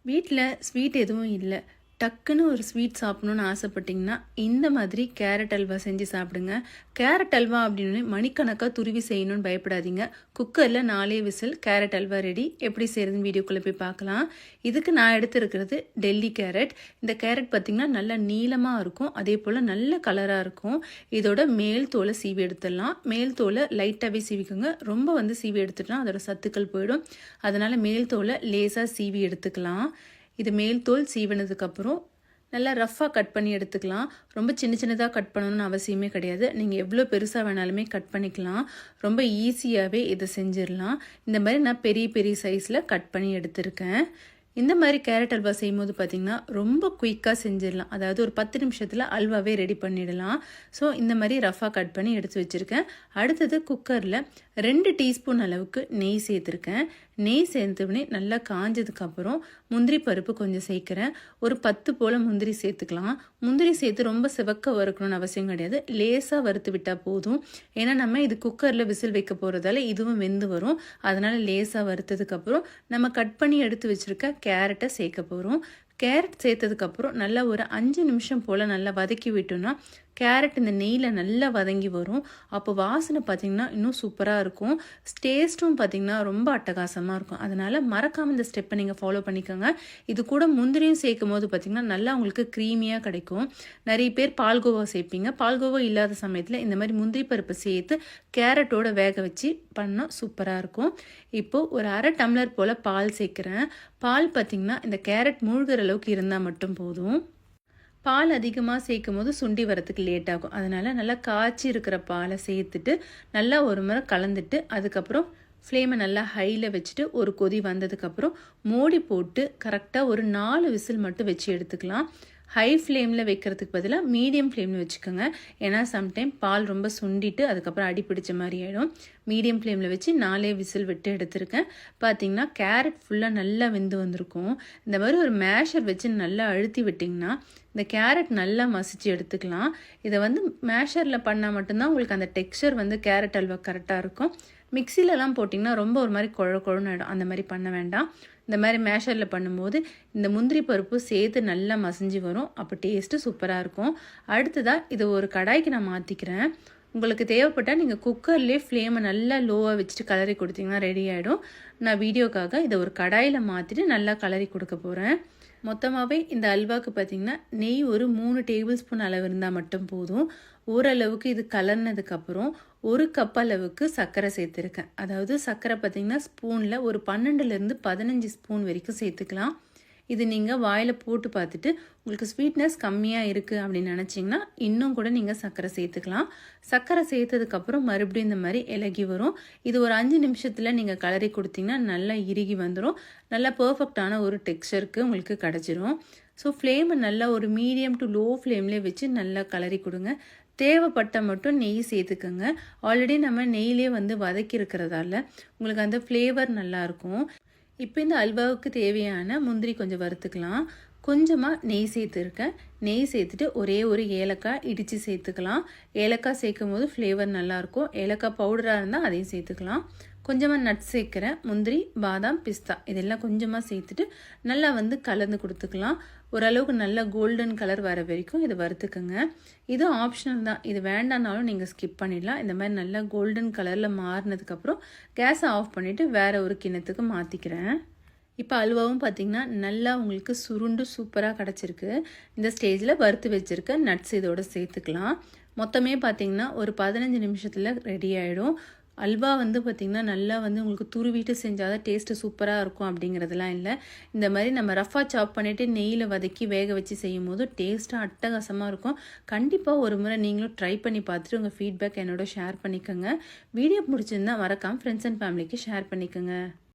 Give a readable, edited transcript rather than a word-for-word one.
வீட்ல ஸ்வீட் எதுவும் இல்ல. டக்குன்னு ஒரு ஸ்வீட் சாப்பிடணும்னு ஆசைப்பட்டீங்கன்னா, இந்த மாதிரி கேரட் அல்வா செஞ்சு சாப்பிடுங்க. கேரட் அல்வா அப்படின்னு மணிக்கணக்கா துருவி செய்யணும்னு பயப்படாதீங்க. குக்கர்ல 4 விசில் கேரட் அல்வா ரெடி. எப்படி செய்றதுன்னு வீடியோக்குள்ள போய் பார்க்கலாம். இதுக்கு நான் எடுத்திருக்கிறது டெல்லி கேரட். இந்த கேரட் பார்த்தீங்கன்னா நல்லா நீளமா இருக்கும். அதே போல நல்ல கலரா இருக்கும். இதோட மேல் தோலை சீவி எடுத்துடலாம். மேல் தோலை லைட்டாவே சீவிக்கோங்க. ரொம்ப சீவி எடுத்துட்டா அதோட சத்துக்கள் போயிடும். அதனால மேல் தோலை லேசா சீவி எடுத்துக்கலாம். இது மேல் தோல் சீவினதுக்கப்புறம் நல்லா ரஃப்பாக கட் பண்ணி எடுத்துக்கலாம். ரொம்ப சின்ன சின்னதாக கட் பண்ணணும்னு அவசியமே கிடையாது. நீங்கள் எவ்வளோ பெருசாக வேணாலுமே கட் பண்ணிக்கலாம். ரொம்ப ஈஸியாகவே இதை செஞ்சிடலாம். இந்த மாதிரி நான் பெரிய பெரிய சைஸில் கட் பண்ணி எடுத்திருக்கேன். இந்த மாதிரி கேரட் அல்வா செய்யும்போது பார்த்திங்கன்னா ரொம்ப குயிக்காக செஞ்சிடலாம். அதாவது ஒரு 10 நிமிஷத்தில் அல்வாவே ரெடி பண்ணிடலாம். ஸோ இந்த மாதிரி ரஃபாக கட் பண்ணி எடுத்து வச்சுருக்கேன். அடுத்தது குக்கரில் 2 டீஸ்பூன் அளவுக்கு நெய் சேர்த்துருக்கேன். நெய் சேர்த்துனே நல்லா காஞ்சதுக்கப்புறம் முந்திரி பருப்பு கொஞ்சம் சேர்க்குறேன். ஒரு 10 போல் முந்திரி சேர்த்துக்கலாம். முந்திரி சேர்த்து ரொம்ப சிவக்க வறுக்கணும்னு அவசியம் கிடையாது. லேசாக வறுத்து விட்டால் போதும். ஏன்னா நம்ம இது குக்கரில் விசில் வைக்க போகிறதால இதுவும் வெந்து வரும். அதனால் லேசாக வறுத்ததுக்கப்புறம் நம்ம கட் பண்ணி எடுத்து வச்சுருக்க கேரட்டை சேர்க்க போகிறோம். கேரட் சேர்த்ததுக்கப்புறம் நல்லா ஒரு 5 நிமிஷம் போல் நல்லா வதக்கி விட்டோம்னா கேரட் இந்த நெய்யில் நல்லா வதங்கி வரும். அப்போ வாசனை பார்த்திங்கன்னா இன்னும் சூப்பராக இருக்கும். டேஸ்ட்டும் பார்த்திங்கன்னா ரொம்ப அட்டகாசமாக இருக்கும். அதனால் மறக்காமல் இந்த ஸ்டெப்பை நீங்கள் ஃபாலோ பண்ணிக்கோங்க. இது கூட முந்திரியும் சேர்க்கும் போது பார்த்திங்கன்னா நல்லா உங்களுக்கு க்ரீமியாக கிடைக்கும். நிறைய பேர் பால்கோவா சேர்ப்பீங்க. பால்கோவா இல்லாத சமயத்தில் இந்த மாதிரி முந்திரி பருப்பை சேர்த்து கேரட்டோட வேக வச்சு பண்ணால் சூப்பராக இருக்கும். இப்போது ஒரு 1/2 டம்ளர் போல் பால் சேர்க்குறேன். பால் பார்த்திங்கன்னா இந்த கேரட் மூழ்கிற அளவுக்கு இருந்தால் மட்டும் போதும். பால் அதிகமாக சேர்க்கும் போது சுண்டி வரத்துக்கு லேட் ஆகும். அதனால் நல்லா காய்ச்சி இருக்கிற பாலை சேர்த்துட்டு நல்லா ஒரு முறை கலந்துட்டு அதுக்கப்புறம் ஃப்ளேமை நல்லா ஹையில் வச்சுட்டு ஒரு கொதி வந்ததுக்கப்புறம் மூடி போட்டு கரெக்டாக ஒரு 4 விசில் மட்டும் வச்சு எடுத்துக்கலாம். ஹை ஃப்ளேமில் வைக்கிறதுக்கு பதிலாக மீடியம் ஃப்ளேமில் வச்சுக்கோங்க. ஏன்னா சம்டைம் பால் ரொம்ப சுண்டிட்டு அதுக்கப்புறம் அடி பிடிச்ச மாதிரி ஆகிடும். மீடியம் ஃப்ளேமில் வச்சு 4 விசில் விட்டு எடுத்திருக்கேன். பார்த்திங்கன்னா கேரட் ஃபுல்லாக நல்லா வெந்து வந்திருக்கும். இந்த மாதிரி ஒரு மேஷர் வச்சு நல்லா அழுத்தி விட்டிங்கன்னா இந்த கேரட் நல்லா மசிச்சு எடுத்துக்கலாம். இதை மேஷரில் பண்ணால் மட்டும்தான் உங்களுக்கு அந்த டெக்ஸ்சர் கேரட் அல்வா கரெக்டாக இருக்கும். மிக்சிலலாம் போட்டிங்கன்னா ரொம்ப ஒரு மாதிரி குழன்னு ஆகிடும். அந்த மாதிரி பண்ண வேண்டாம். இந்த மாதிரி மேஷரில் பண்ணும்போது இந்த முந்திரி பருப்பு சேர்த்து நல்லா மசிஞ்சு வரும். அப்போ டேஸ்ட்டு சூப்பராக இருக்கும். அடுத்ததாக இதை ஒரு கடாய்க்கு நான் மாற்றிக்கிறேன். உங்களுக்கு தேவைப்பட்டால் நீங்கள் குக்கர்லேயே ஃப்ளேமை நல்லா லோவாக வச்சுட்டு கலரி கொடுத்தீங்கன்னா ரெடி ஆகிடும். நான் வீடியோக்காக இதை ஒரு கடாயில் மாற்றிட்டு நல்லா கலரி கொடுக்க போகிறேன். மொத்தமாகவே இந்த அல்வாவுக்கு பார்த்திங்கன்னா நெய் ஒரு 3 டேபிள் ஸ்பூன் அளவு இருந்தால் மட்டும் போதும். ஓரளவுக்கு இது கலர்னதுக்கப்புறம் 1 கப் அளவுக்கு சர்க்கரை சேர்த்துருக்கேன். அதாவது சர்க்கரை பார்த்திங்கன்னா ஸ்பூனில் ஒரு 12லேருந்து 15 ஸ்பூன் வரைக்கும் சேர்த்துக்கலாம். இது நீங்கள் வாயில் போட்டு பார்த்துட்டு உங்களுக்கு ஸ்வீட்னஸ் கம்மியாக இருக்குது அப்படின்னு நினச்சிங்கன்னா இன்னும் கூட நீங்கள் சர்க்கரை சேர்த்துக்கலாம். சர்க்கரை சேர்த்ததுக்கப்புறம் மறுபடியும் இந்த மாதிரி இலகி வரும். இது ஒரு 5 நிமிஷத்தில் நீங்கள் கலரி கொடுத்தீங்கன்னா நல்லா இறுகி வந்துடும். நல்லா பர்ஃபெக்டான ஒரு டெக்ஸ்சருக்கு உங்களுக்கு கிடச்சிரும். ஸோ ஃப்ளேமை நல்லா ஒரு மீடியம் டு லோ ஃப்ளேம்லேயே வச்சு நல்லா கலரி கொடுங்க. தேவைப்பட்ட மட்டும் நெய் சேர்த்துக்கோங்க. ஆல்ரெடி நம்ம நெய்யிலே வதக்கி இருக்கிறதால உங்களுக்கு அந்த ஃப்ளேவர் நல்லாயிருக்கும். இப்போ இந்த அல்வாவுக்கு தேவையான முந்திரி கொஞ்சம் வறுத்துக்கலாம். கொஞ்சமாக நெய் சேர்த்துருக்கேன். நெய் சேர்த்துட்டு ஒரே ஒரு ஏலக்காய் இடித்து சேர்த்துக்கலாம். ஏலக்காய் சேர்க்கும் போது ஃப்ளேவர் நல்லாயிருக்கும். ஏலக்காய் பவுடராக இருந்தால் அதையும் சேர்த்துக்கலாம். கொஞ்சமாக நட்ஸ் சேர்க்குறேன். முந்திரி, பாதாம், பிஸ்தா இதெல்லாம் கொஞ்சமாக சேர்த்துட்டு நல்லா கலந்து கொடுத்துக்கலாம். ஓரளவுக்கு நல்லா கோல்டன் கலர் வர வரைக்கும் இதை வறுத்துக்குங்க. இது ஆப்ஷனல் தான். இது வேண்டானாலும் நீங்கள் ஸ்கிப் பண்ணிடலாம். இந்த மாதிரி நல்லா கோல்டன் கலரில் மாறினதுக்கப்புறம் கேஸை ஆஃப் பண்ணிவிட்டு வேறு ஒரு கிண்ணத்துக்கு மாற்றிக்கிறேன். இப்போ அல்வாவும் பார்த்திங்கன்னா நல்லா உங்களுக்கு சுருண்டு சூப்பராக கிடச்சிருக்கு. இந்த ஸ்டேஜில் வறுத்து வச்சுருக்க நட்ஸ் இதோடு சேர்த்துக்கலாம். மொத்தமே பார்த்திங்கன்னா ஒரு 15 நிமிஷத்தில் ரெடி ஆகிடும். அல்வா பார்த்திங்கன்னா நல்லா உங்களுக்கு துருவிட்டு செஞ்சால் தான் டேஸ்ட்டு சூப்பராக இருக்கும் அப்படிங்கிறதுலாம் இல்லை. இந்த மாதிரி நம்ம ரஃபாக சாப் பண்ணிவிட்டு நெய்யில் வதக்கி வேக வச்சு செய்யும் போது டேஸ்ட்டாக அட்டகாசமாக இருக்கும். கண்டிப்பாக ஒரு முறை நீங்களும் ட்ரை பண்ணி பார்த்துட்டு உங்கள் ஃபீட்பேக் என்னோட ஷேர் பண்ணிக்கோங்க. வீடியோ பிடிச்சிருந்தா மறக்காமல் ஃப்ரெண்ட்ஸ் அண்ட் ஃபேமிலிக்கு ஷேர் பண்ணிக்கோங்க.